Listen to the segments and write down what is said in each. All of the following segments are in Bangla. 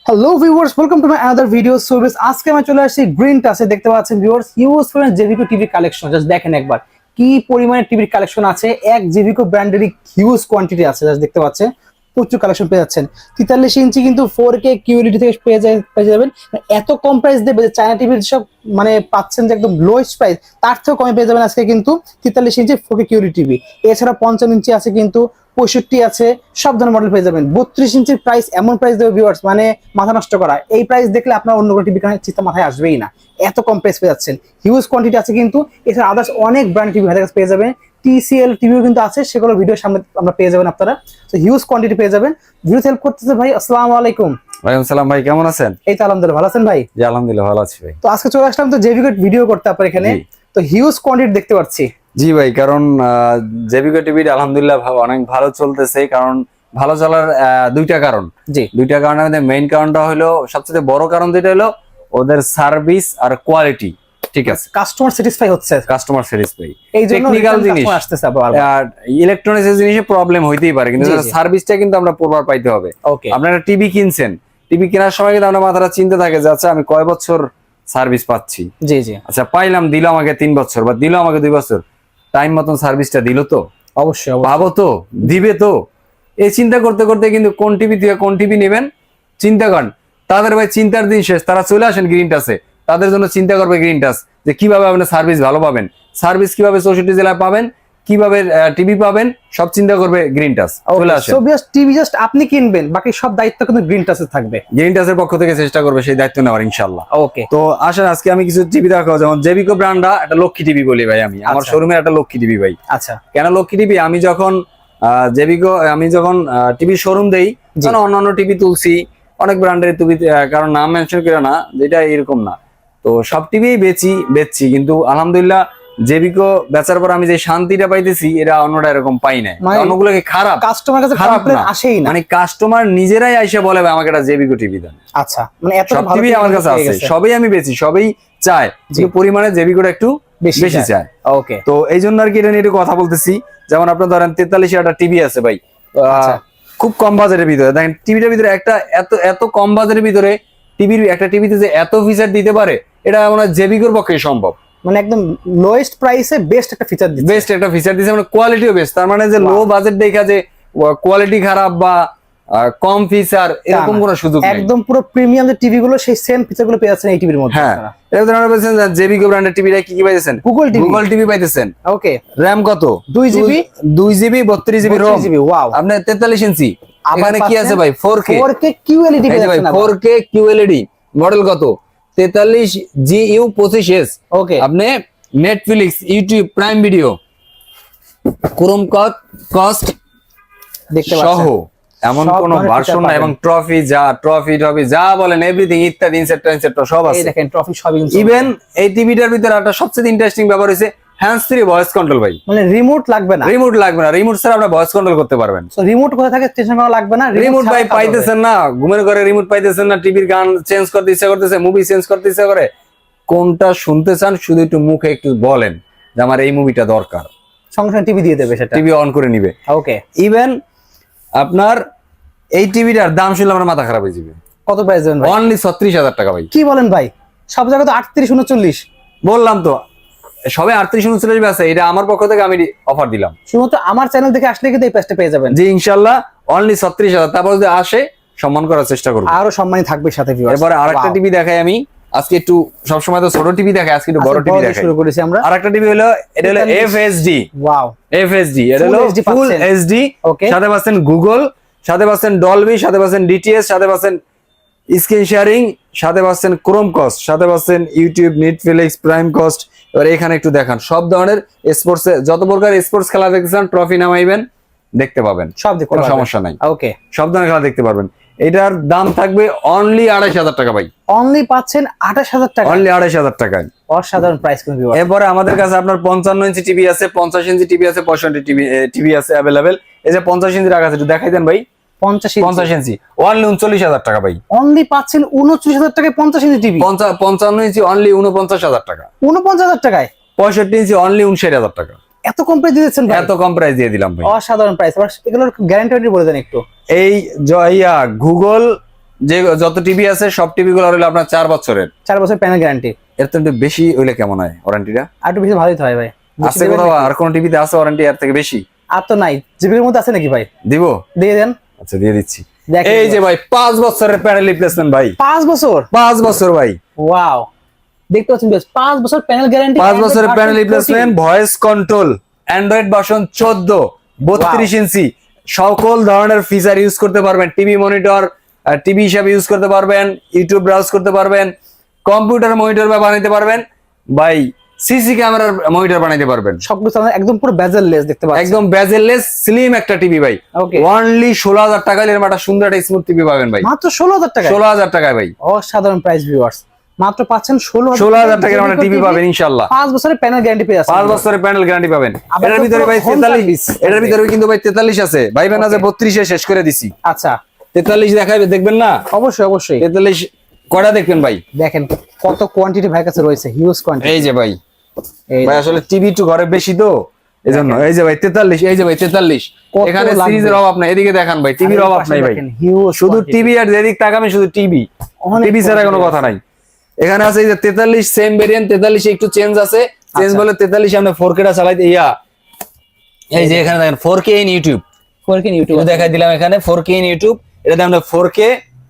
Hello viewers, welcome to my another video service. আজকে আমি চলে আসছি গ্রিন টাচে। দেখতে পাচ্ছেন ভিউয়ার্স, ইউজ করেন জেভিকো টিভি কালেকশন। জাস্ট দেখেন একবার কি পরিমাণে টিভির কালেকশন আছে। এক জেভিকো ব্র্যান্ডেরই হিউজ কোয়ান্টিটি আছে। জাস্ট দেখতে পাচ্ছেন প্রচুর কালেকশন পেয়ে যাচ্ছেন। 43 ইঞ্চি কিন্তু 4K কিউএলইডি থেকে পেয়ে যাবেন। এত কম প্রাইস দেবে যে চায়না টিভির সব মানে পাচ্ছেন যে একদম লোয়েস্ট প্রাইস, তার থেকেও কমে পেয়ে যাবেন আজকে কিন্তু 43 ইঞ্চি 4K কিউএলইডি টিভি। এছাড়া 55 ইঞ্চি আছে, কিন্তু 65 আছে, সব ধরনের মডেল পেয়ে যাবেন। 32 ইঞ্চির প্রাইস এমন প্রাইস দেবে ভিউয়ার্স, মানে মাথা নষ্ট করা। এই প্রাইস দেখলে আপনার অন্য কোনো টিভি কেনার চিন্তা মাথায় আসবেই না, এত কম প্রাইস পেয়ে যাচ্ছেন। হিউজ কোয়ান্টিটি আছে কিন্তু। এছাড়া আদার্স অনেক ব্র্যান্ড টিভি হাতের কাছে পেয়ে যাবেন। TCL টিভিও কিন্তু আছে, সেগুলো ভিডিওর সামনে আমরা পেয়ে যাবেন আপনারা। তো হিউজ কোয়ান্টিটি পেয়ে যাবেন। ভিডিও হেল্প করতেছে ভাই। আসসালামু আলাইকুম। ওয়ালাইকুম সালাম ভাই, কেমন আছেন? এই তো আলহামদুলিল্লাহ, ভালো আছেন ভাই? জি আলহামদুলিল্লাহ ভালো আছি ভাই। তো আজকে চলে আসলাম তো জেভিকো ভিডিও করতে আপনার এখানে। তো হিউজ কোয়ান্টিটি দেখতে পাচ্ছি। জি ভাই, কারণ জেভিকো টিভি আলহামদুলিল্লাহ অনেক ভালো চলতেছে। কারণ ভালো চলার দুইটা কারণ। জি, দুইটা কারণের মধ্যে মেইন কারণটা হলো, সবচেয়ে বড় কারণ যেটা হলো ওদের সার্ভিস আর কোয়ালিটি। ঠিক আছে, কাস্টমার স্যাটিসফাই হচ্ছে, কাস্টমার স্যাটিসফাই। এই জন্য টেকনিক্যাল জিনিস আসতেছে আবার। আর ইলেকট্রনিক্স এর জিনিসে প্রবলেম হইতেই পারে, কিন্তু সার্ভিসটা কিন্তু আমরা পুরোবার পাইতে হবে। ওকে, আপনারা টিভি কিনছেন, টিভি কেনার সময় কিন্তু আপনার মাথাটা চিন্তা থাকে যে আচ্ছা আমি কয় বছর সার্ভিস পাচ্ছি। জি জি, আচ্ছা পাইলাম, দিল আমাকে 3 বছর বা দিল আমাকে 2 বছর, টাইম মতন সার্ভিসটা দিল তো? অবশ্যই ভাবো তো, দিবে তো? এই চিন্তা করতে করতে কিন্তু কোন টিভি থেকে কোন টিভি নেবেন চিন্তা করেন। তাদের ভাই চিন্তার দিন শেষ, তারা চলে আসেন গ্রিন টাচে। তাদের জন্য চিন্তা করবে গ্রিন টাচ যে কিভাবে আপনি সার্ভিস ভালো পাবেন, সার্ভিস কিভাবে 64 জেলায় পাবেন, কিভাবে টিভি পাবেন, সব চিন্তা করবে গ্রিন টাচ। চলে আসেন। সো জাস্ট টিভি জাস্ট আপনি কিনবেন, বাকি সব দায়িত্ব কিন্তু গ্রিন টাচে থাকবে। গ্রিন টাচের পক্ষ থেকে চেষ্টা করবে সেই দায়িত্ব নেওয়ার ইনশাআল্লাহ। ওকে, তো আসেন আজকে আমি কিছু টিভি দেখাবো। যেমন জেভিকো ব্র্যান্ডটা একটা লক্ষ্মী টিভি বলি ভাই, আমি আমার শোরুমে একটা লক্ষ্মী টিভি ভাই। আচ্ছা, কেন লক্ষ্মী টিভি? আমি যখন টিভি শোরুম দেই, তখন অন্যান্য টিভি তুলছি, অনেক ব্র্যান্ডের টিভি, কারণ নাম মেনশন করে না, যেটা এরকম না। তো সব টিভি বেচছি, কিন্তু আলহামদুলিল্লাহ জেভিকো বেচার পর আমি যে শান্তিটা পাইতেছি, এটা অন্যটা এরকম পাই নাই। অন্যগুলো কি খারাপ? কাস্টমার কাছে খারাপ না, আসেই না, মানে কাস্টমার নিজেরাই আইসা বলে ভাই আমাকে একটা জেভিকো টিভি দেন। আচ্ছা, মানে এত সব ভালো টিভি আমার কাছে আছে, সবই আমি বেচি, সবই চায়, কিন্তু পরিমাণে জেভিকোটা একটু বেশি চায়। ওকে, তো এই জন্য আর কি এটা নিয়ে একটু কথা বলতেছি। যেমন আপনার ধরেন 43 একটা টিভি আছে ভাই, খুব কম বাজারের ভিতরে। দেখেন টিভিটার ভিতরে একটা এত কম বাজারের ভিতরে একটা টিভিতে যে এত ফিচার দিতে পারে, এটা আমরা জেভিকোর পক্ষে সম্ভব। মানে একদম লোয়েস্ট প্রাইসে বেস্ট একটা ফিচার দিচ্ছে, বেস্ট একটা ফিচার দিচ্ছে, মানে কোয়ালিটিও বেস্ট। তার মানে যে লো বাজেট দেখা যে কোয়ালিটি খারাপ বা কম ফিচার, এরকম কোনো সুযোগ নেই। একদম পুরো প্রিমিয়াম যে টিভি গুলো, সেই সেম ফিচার গুলো পেয়ে যাচ্ছেন এই টিভির মধ্যে। হ্যাঁ, এর জন্য আপনারা বলছেন জেভিকো ব্র্যান্ডের টিভিটা কি পাইতেছেন? গুগল টিভি পাইতেছেন। ওকে, র‍্যাম কত? 2GB 32GB রম। ওয়াও, আপনি 43 ইঞ্চি। এখানে কি আছে ভাই? 4K QLED পেয়ে যাচ্ছেন। 4K QLED। মডেল কত? 43GU25S। ওকে, আপনি Netflix, YouTube, prime video, Chromecast দেখতে সহ পাচ্ছেন এমন কোন ভার্সন না। এবং ট্রফি যা বলেন এভরিথিং ইত্যাদি ইনসেট্রা সব আছে। এই দেখেন ট্রফি সব। ইভেন এই টিভিটার ভিতরে একটা সবচেয়ে ইন্টারেস্টিং ব্যাপার হইছে হ্যান্ডস ফ্রি ভয়েস কন্ট্রোল ভাই। মানে রিমোট লাগবে না, রিমোট ছাড়া আপনি ভয়েস কন্ট্রোল করতে পারবেন। সো রিমোট কোথায় থাকে টেনশন করা লাগবে না। রিমোট ভাই পাইতেছেন না, ঘুমের ঘরে রিমোট পাইতেছেন না, টিভির গান চেঞ্জ করতে ইচ্ছা করতেছে, মুভি চেঞ্জ করতে ইচ্ছা করে, কোনটা শুনতে চান শুধু একটু মুখে একটু বলেন যে আমার এই মুভিটা দরকার, সঙ্গে সঙ্গে টিভি দিয়ে দেবে, সেটা টিভি অন করে নিবে। ওকে, ইভেন আপনার এই টিভিটার দাম শুনলে আমার মাথা খারাপ হয়ে যাবে। কত প্রাইস দেবেন ভাই? অনলি 36,000 টাকা ভাই। কি বলেন ভাই? সব জায়গায় তো 38-39। বললাম তো, সবে 38-39 আছে। এটা আমার পক্ষ থেকে আমি অফার দিলাম, শুধুমাত্র আমার চ্যানেল থেকে আসলে কিন্তু এই প্রাইসটা পেয়ে যাবেন। জি ইনশাআল্লাহ অনলি 36,000। তারপর যদি আসে সম্মান করার চেষ্টা করব, আরো সম্মানী থাকবে সাথে। এরপরে আরেকটা টিভি দেখাই আমি আজকে। একটু সবসময় তো ছোট টিভি দেখাই, আজকে একটু বড় টিভি দেখাই। শুরু করেছি আমরা। আরেকটা টিভি হলো, এটা হলো FHD। ওয়াও, FHD, এটা হলো ফুল HD। সাথে পাচ্ছেন গুগল, সাথে পাচ্ছেন ডলবি, সাথে পাচ্ছেন DTS, সাথে পাচ্ছেন স্ক্রিন শেয়ারিং, সাথে পাচ্ছেন ক্রোমকাস্ট, সাথে পাচ্ছেন ইউটিউব, নেটফ্লিক্স, প্রাইমকাস্ট। এবার এখানে একটু দেখান সব ধরনের স্পোর্টস, যত প্রকার স্পোর্টস খেলা দেখতেছেন, ট্রফি নামাইবেন দেখতে পাবেন, সব দেখতে কোনো সমস্যা নাই। ওকে, সব ধরনের খেলা দেখতে পারবেন। এটার দাম থাকবে অনলি 28,000 টাকা ভাই। অনলি পাচ্ছেন 28,000 টাকা, অনলি 28,000 টাকায়। অসাধারণ প্রাইস কিন্তু। এরপরে আমাদের কাছে আপনার 55 ইঞ্চি টিভি আছে, 50 ইঞ্চি টিভি আছে, 65 টিভি আছে अवेलेबल। এই যে 50 ইঞ্চি রাখা আছে, একটু দেখাই দেন ভাই। 50 ইঞ্চি অনলি 39,000 টাকা ভাই। অনলি পাচ্ছেন 29,000 টাকায় 50 ইঞ্চি টিভি। 55 ইঞ্চি অনলি 49,000 টাকা। 49,000 টাকায়। 65 ইঞ্চি অনলি 59,000 টাকা। এত কম প্রাইস দিয়েছেন ভাই? এত কম প্রাইস দিয়ে দিলাম ভাই, অসাধারণ প্রাইস। এগুলোর গ্যারান্টি বলে দেন একটু। এই গুগল যে যত টিভি আছে সব টিভি গুলো হলো আপনার 4 বছরের। 4 বছর প্যানেল গ্যারান্টি। এর তো একটু বেশি হইলে কেমন হয় ওয়ারেন্টিটা? আর একটু বেশি ভালোই তো হয় ভাই। আছে কোথাও আর কোন টিভিতে আছে ওয়ারেন্টি এর থেকে বেশি? আর তো নাই, জিবির মধ্যে আছে নাকি ভাই? দিব, দিয়ে দেন। আচ্ছা দিয়ে দিচ্ছি। এই যে ভাই 5 বছরের প্যানেল রিপ্লেসমেন্ট ভাই। 5 বছর? 5 বছর ভাই। ওয়াও, দেখতে পাচ্ছেন বেশ, 5 বছর প্যানেল গ্যারান্টি, 5 বছরের panel replacement, voice control, Android version 14, 32 ইঞ্চি, সকল ধরনের ফিচার ইউজ করতে পারবেন। টিভি মনিটর, টিভি হিসাবে ইউজ করতে পারবেন, ইউটিউব ব্রাউজ করতে পারবেন, কম্পিউটার মনিটর বানাইতে পারবেন ভাই, সিসি ক্যামেরার মনিটর বানাইতে পারবেন। সবকিছু একদম পুরো বেজেললেস দেখতে পাচ্ছেন, একদম বেজেললেস স্লিম একটা টিভি ভাই। অনলি 16,000 টাকায় এর একটা সুন্দর একটা স্মুথ টিভি পাবেন ভাই। মাত্র 16,000 টাকা? 16,000 টাকায় ভাই, অসাধারণ প্রাইস ভিউয়ার্স। মাত্র পাচ্ছেন 16,000 টাকার একটা টিভি পাবেন ইনশাআল্লাহ। 5 বছরের প্যানেল গ্যারান্টি পেয়ে যাচ্ছেন। 5 বছরের প্যানেল গ্যারান্টি পাবেন। এটার ভিতরে ভাই 43, এটার ভিতরে কিন্তু ভাই 43 আছে ভাই, বেনা যে 32 এ শেষ করে দিছি। আচ্ছা 43 দেখাবে, দেখবেন না? অবশ্যই অবশ্যই 43 কয়টা দেখবেন ভাই? দেখেন কত কোয়ান্টিটি ভাই কাছে রয়েছে, হিউজ কোয়ান্টিটি। এই যে ভাই, ভাই আসলে টিভি একটু ঘরে বেশি তো এজন্য। এই যে ভাই 43, এই যে ভাই 43, এখানে সিরিজের অভাব নাই। এদিকে দেখান ভাই, টিভির অভাব নাই ভাই, শুধু টিভি। আর যেদিক তাকাবেন শুধু টিভি, টিভি ছাড়া কোনো কথা নাই। এখানে আছে এই যে 43 সেম ভেরিয়েন্ট, 43 একটু চেঞ্জ আছে, চেঞ্জ বলে 43 আমরা 4K টা চালাইতে এই যে এখানে দেখেন 4K in YouTube, 4K in YouTube দেখাই দিলাম এখানে 4K ইন ইউটিউব। এটাতে আমরা 4K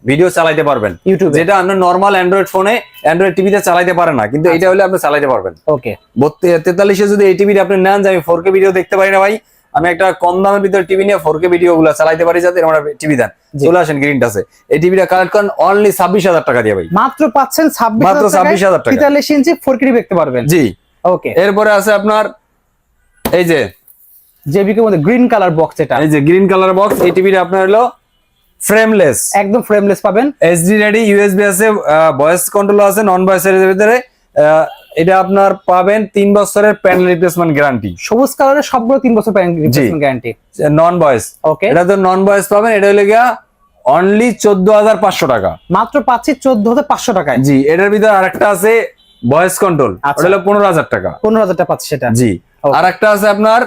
ভিডিও চালাইতে পারবেন ইউটিউব, যেটা আমরা নরমাল অ্যান্ড্রয়েড ফোনে, অ্যান্ড্রয়েড টিভিতে চালাইতে পারেন না, কিন্তু এটা হলে আপনি চালাইতে পারবেন। ওকে 43 এ যদি এই টিভিটা আপনি নেন, যে আমি 4K ভিডিও দেখতে পারি না ভাই, আমি একটা কম দামের ভিতরে টিভি নিয়ে 4K ভিডিও গুলো চালাইতে পারি, যাতে আমরা টিভি দেন, চলে আসেন গ্রিন টাচে। এই টিভিটা কালেক্ট করেন অনলি 26,000 টাকা দিয়ে ভাই। মাত্র পাচ্ছেন 26,000 টাকা, 43 ইঞ্চি 4K দেখতে পারবেন। জি ওকে। এরপরে আছে আপনার এই যে জেবিকে মধ্যে গ্রিন কালার বক্স, এটা এই যে গ্রিন কালার বক্স। এই টিভিটা আপনার হলো ফ্রেমলেস, একদম ফ্রেমলেস পাবেন। এইচডি রেডি, ইউএসবি আছে, ভয়েস কন্ট্রোল আছে, নন ভয়েস এর ভিতরে। এটা আপনার পাবেন 3 বছরের প্যানেল রিপ্লেসমেন্ট গ্যারান্টি। সবুজ কালারের সবগুলো 3 বছর panel replacement guarantee, non voice. Okay, এটা তো নন ভয়েস পাবেন। এটা হলো গিয়া অনলি 14,500 টাকা। মাত্র পাচ্ছি 14,500 টাকায়। জি এটার ভিতরে আরেকটা আছে ভয়েস কন্ট্রোল, ওটা হলো 15,000 টাকা। 15,000 টাকা পাচ্ছি সেটা। জি আরেকটা আছে আপনার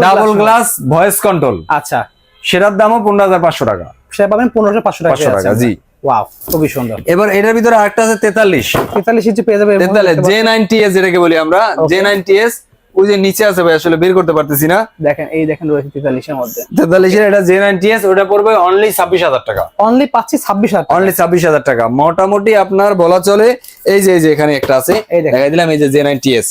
ডাবল গ্লাস ভয়েস কন্ট্রোল, আচ্ছা সেটার দামও 15,500 টাকা। সেটা পাবেন 15,500 টাকা। জি ওয়াও, খুবই সুন্দর। এবার এটার ভিতরে আরেকটা আছে 43 ইঞ্চি পেয়ে যাবে। 43 J90s যেটাকে বলি আমরা, J90s। ওই যে নিচে আছে ভাই, আসলে বের করতে পারতেছি না। দেখেন এই দেখেন রয়েছে 43 এর মধ্যে। 43 এর এটা J90s, ওটা পড়বে অনলি 26,000 টাকা। অনলি পাচ্ছি 26,000, অনলি 26,000 টাকা। মোটামুটি আপনার বলা চলে এই যে এখানে একটা আছে, দেখাই দিলাম, এই যে J90s।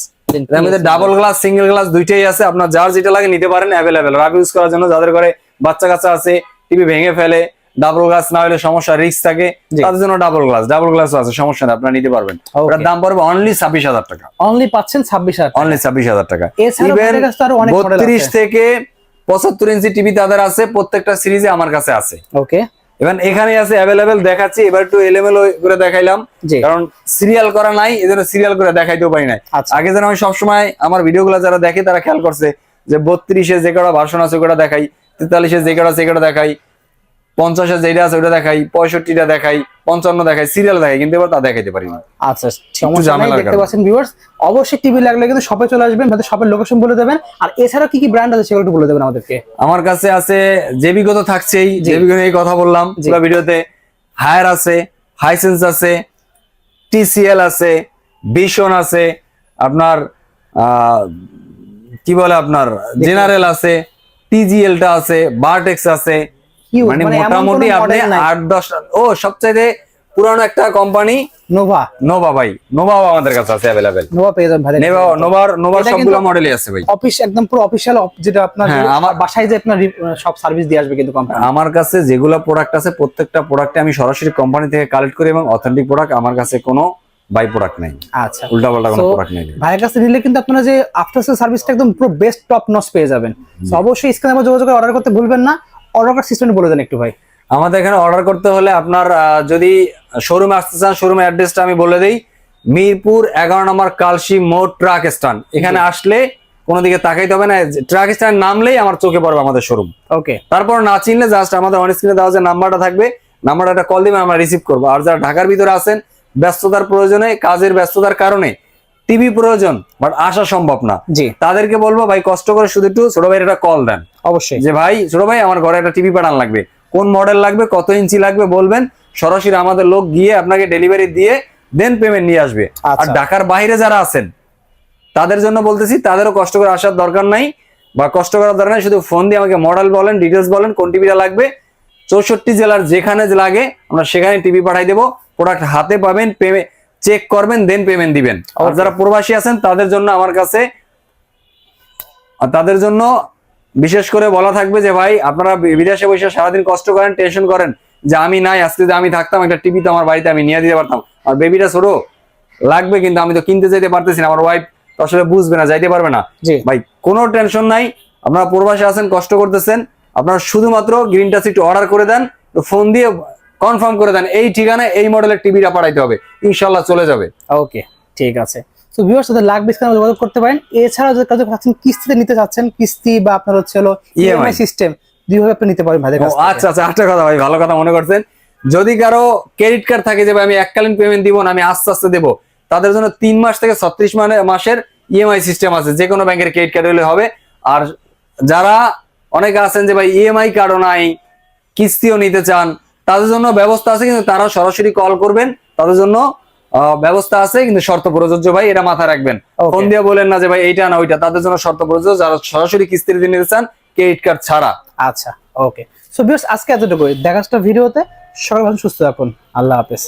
এর মধ্যে ডাবল গ্লাস, সিঙ্গেল গ্লাস দুইটাই আছে। আপনার যার যেটা লাগে নিতে পারেন, অ্যাভেলেবেল। রাব ইউজ করার জন্য, যাদের ঘরে বাচ্চা কাচ্চা আছে, টিভি ভেঙে ফেলে, ডাবল গ্লাস না হলে সমস্যা, রিস্ক থাকে, তাদের জন্য ডাবল গ্লাসও আছে, সমস্যা নেই, আপনারা নিতে পারবেন। ওটার দাম পড়বে অনলি 26,000 টাকা। অনলি পাচ্ছেন 26,000, অনলি 26,000 টাকা। ইভেন 32 থেকে 75 ইঞ্চি টিভি তাদের আছে, প্রত্যেকটা সিরিজে আমার কাছে আছে। ওকে, এবং এখানে আছে অ্যাভেলেবেল, দেখাচ্ছি। এবার একটু এলোমেলো করে দেখাইলাম, কারণ সিরিয়াল করা নাই, এজন্য সিরিয়াল করে দেখাইতেও পারি নাই। আগে যেন আমি সবসময় আমার ভিডিওগুলো যারা দেখে তারা খেয়াল করছে যে 32-এ যে কটা ভার্সন আছে ওটা দেখাই, 43-এ যে কটা আছে সেটা দেখাই, 50-এ যেটা আছে ওটা দেখাই, 65-টা দেখাই, 55 দেখাই, সিরিয়াল দেখাই, কিন্তু এবার তা দেখাইতে পারি না। আচ্ছা দেখতে পাচ্ছেন ভিউয়ার্স, অবশ্যই টিভি লাগলে কিন্তু শপে চলে আসবেন, তাদের শপের লোকেশন বলে দেবেন। আর এছাড়া কি কি ব্র্যান্ড আছে সেগুলো একটু বলে দেবেন আমাদেরকে। আমার কাছে আছে জেবিকো, তো থাকছেই, জেবিকো নিয়ে কথা বললাম পুরো ভিডিওতে। হায়ার আছে, হাইসেন্স আছে, টিসিএল আছে, বিশন আছে, আপনার কি বলে আপনার জেনারেল আছে, টিজিএলটা আছে, বারটেক্স আছে। মানে মোটামুটি আপনি 8-10, ও সবচেয়ে পুরানো একটা কোম্পানি নোভা ভাই, নোভা আমাদের কাছে আছে अवेलेबल। নোভা পেয়ে যাবেন ভাই, নোভার সবগুলো মডেলই আছে ভাই। অফিস একদম পুরো অফিশিয়াল, যেটা আপনার আমার বাসায় যে আপনার সব সার্ভিস দিয়ে আসবে কিন্তু কোম্পানি। আমার কাছে যেগুলো প্রোডাক্ট আছে প্রত্যেকটা প্রোডাক্টে আমি সরাসরি কোম্পানি থেকে কালেক্ট করি, এবং অথেন্টিক প্রোডাক্ট। আমার কাছে কোনো বাই প্রোডাক্ট নাই, আচ্ছা উল্টাপাল্টা কোনো প্রোডাক্ট নাই। ভাইয়ের কাছে নিলে কিন্তু আপনারা যে আফটার সেল সার্ভিসটা একদম পুরো বেস্ট টপ নচ পেয়ে যাবেন। সো অবশ্যই স্ক্রিনে নাম্বার যোগাযোগ করে অর্ডার করতে ভুলবেন না। অর্ডার করার সিস্টেম বলে দেন একটু ভাই। আমাদের এখানে অর্ডার করতে হলে আপনার যদি শোরুমে আসতে চান, শোরুমের অ্যাড্রেসটা আমি বলে দেই। মিরপুর 11 নম্বর কালশি মোড় ট্রাক স্ট্যান্ড। এখানে আসলে কোনো দিকে তাকাইতে হবে না, ট্রাক স্ট্যান্ড নামলেই আমার চোখে পড়বে আমাদের শোরুম। ওকে, তারপর না চিনলে জাস্ট আমাদের অন স্ক্রিনে দেওয়া যে নাম্বারটা থাকবে, নাম্বারটা কল দিবেন, আমরা রিসিভ করবো। আর যারা ঢাকার ভিতরে আছেন, ব্যস্ততার প্রয়োজনে, কাজের ব্যস্ততার কারণে টিভি প্রয়োজন বাট আসা সম্ভব না, তাদেরকে বলবো ভাই কষ্ট করে শুধু একটু ছোট ভাই একটা কল দেন। অবশ্যই যে ভাই ছোট ভাই আমার ঘরে একটা টিভি পাঠান লাগবে, কোন মডেল লাগবে, কত ইঞ্চি লাগবে বলবেন, সরাসরি আমাদের লোক গিয়ে আপনাকে ডেলিভারি দিয়ে দেন পেমেন্ট নিয়ে আসবে। আর আচ্ছা। ঢাকার বাইরে যারা আছেন তাদের জন্য বলতেছি, তাদেরও কষ্ট করে আসার দরকার নাই বা কষ্ট করার দরকার নাই, শুধু ফোন দিয়ে আমাকে মডেল বলেন, ডিটেলস বলেন, কোন টিভিটা লাগবে, 64 জেলার যেখানে লাগে আমরা সেখানে টিভি পাঠাই দেবো। প্রোডাক্ট হাতে পাবেন, চেক করবেন, দেন পেমেন্ট দিবেন। আর যারা প্রবাসী আছেন তাদের জন্য আমার কাছে, তাদের জন্য বিশেষ করে বলা থাকবে যে ভাই আপনারা বিদেশে বসে সারাদিন কষ্ট করেন, টেনশন করেন যে আমি নাই, আজকে যদি আমি থাকতাম একটা টিভি তো আমার বাড়িতে আমি নিয়ে দিতে পারতাম, আর বেবিটা ছোট লাগবে কিন্তু আমি তো কিনতে যেতে পারতেছি না, আমার ওয়াইফ তো আসলে বুঝবে না, যাইতে পারবে না। ভাই কোনো টেনশন নাই, আপনারা প্রবাসে আছেন, কষ্ট করতেছেন, আপনারা শুধুমাত্র গ্রিন টাচ একটু অর্ডার করে দেন, ফোন দিয়ে কনফার্ম করে দেন এই ঠিকানায় এই মডেলের টিভিটা পাঠাইতে হবে, ইনশাল্লাহ চলে যাবে। ওকে, ঠিক আছে। তো ভিউয়ার্স যাদের লাগবে স্ক্রিনে যোগাযোগ করতে পারেন। এছাড়া যদি কাউকে চাচ্ছেন কিস্তিতে নিতে চাচ্ছেন, কিস্তি বা আপনার হচ্ছে হলো ইএমআই সিস্টেম, দুইভাবে আপনি নিতে পারেন ভাইদের কাছ থেকে। আচ্ছা আচ্ছা, একটা কথা ভাই, ভালো কথা মনে করছেন। যদি কারো ক্রেডিট কার্ড থাকে যে ভাই আমি এককালীন পেমেন্ট দিব না, আমি আস্তে আস্তে দেবো, তাদের জন্য 3 মাস থেকে 36 মাসের ইএমআই সিস্টেম আছে, যে কোনো ব্যাংকের ক্রেডিট কার্ড হলে হবে। আর যারা অনেকে আছেন যে ভাই ইএমআই কার্ডও নাই, কিস্তিও নিতে চান, তাদের জন্য ব্যবস্থা আছে, কিন্তু তারা সরাসরি কল করবেন, তাদের জন্য ব্যবস্থা আছে, কিন্তু শর্ত প্রযোজ্য ভাই, এটা মাথায় রাখবেন। ফোন দিয়ে বলেন না যে ভাই এইটা না ওইটা, তাদের জন্য শর্ত প্রযোজ্য, যারা সরাসরি কিস্তির দিন নিতে চান ক্রেডিট কার্ড ছাড়া। আচ্ছা, ওকে। সো ভিউয়ার্স আজকে এতটুকুই, দেখা হচ্ছে ভিডিওতে। সবাই ভালো সুস্থ থাকুন, আল্লাহ হাফেজ।